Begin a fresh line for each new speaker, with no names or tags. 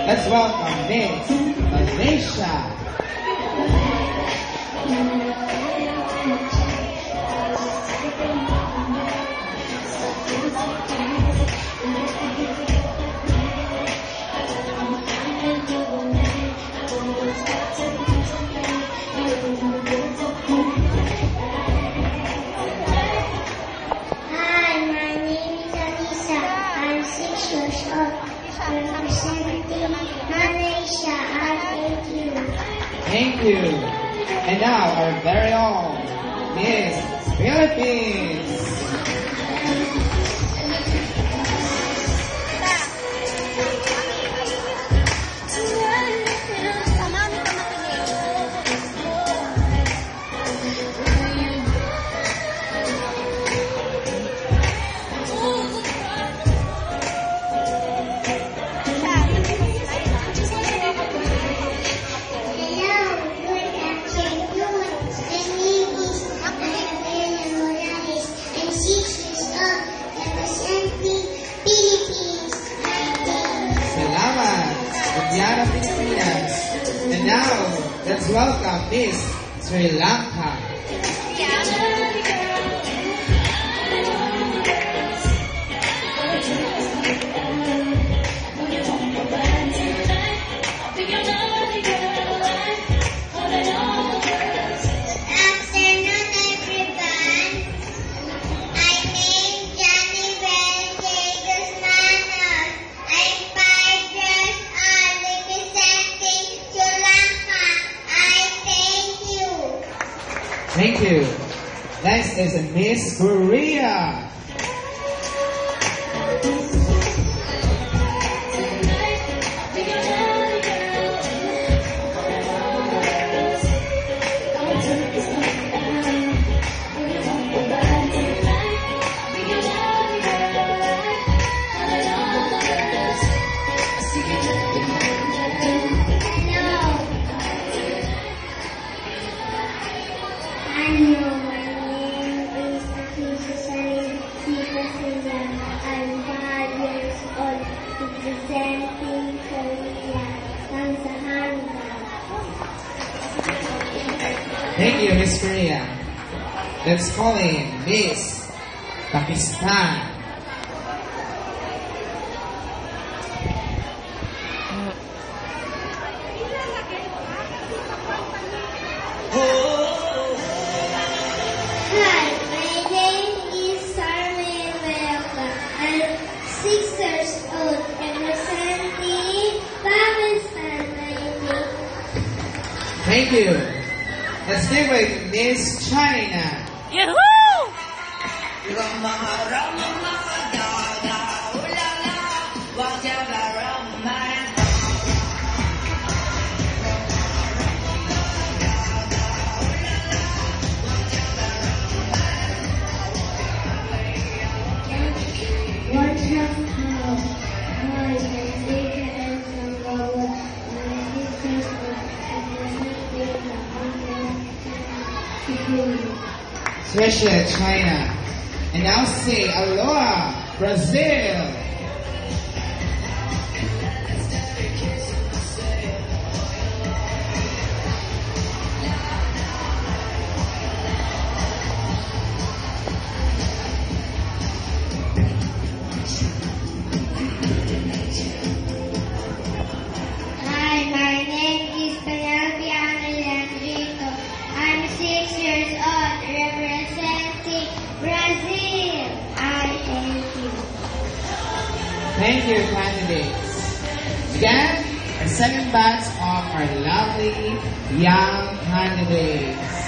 Let's welcome Miss Malaysia.
Hi, my name is Alisa. I'm 6 years old. Representing Malaysia. I thank you.
Thank you. And now our very own Miss Philippines. Salamat, Indiana, Pilipinas. And now, let's welcome Miss Sri Lanka. Thank you. Next is Miss Korea.
Hello, my name is Akisha Salim Sipasila. I'm 5 years old, representing Korea, Kamsahamnida.
Thank you, Miss Korea. Let's call in Miss Pakistan.
Hi, my name is Sarmeen Mayaka. I'm 6 years old, representing Pakistan.
Thank you. Let's give it to Miss China.
Yahoo!
What have how? Hi, my name is Sanggawa. My sisters are
Especially China. And now say Aloha, Brazil.
Hi, my name is Penelope Leandrito. I'm 6 years old, representing Brazil. I thank you.
Thank you, candidates. Again, our second batch of our lovely young candidates.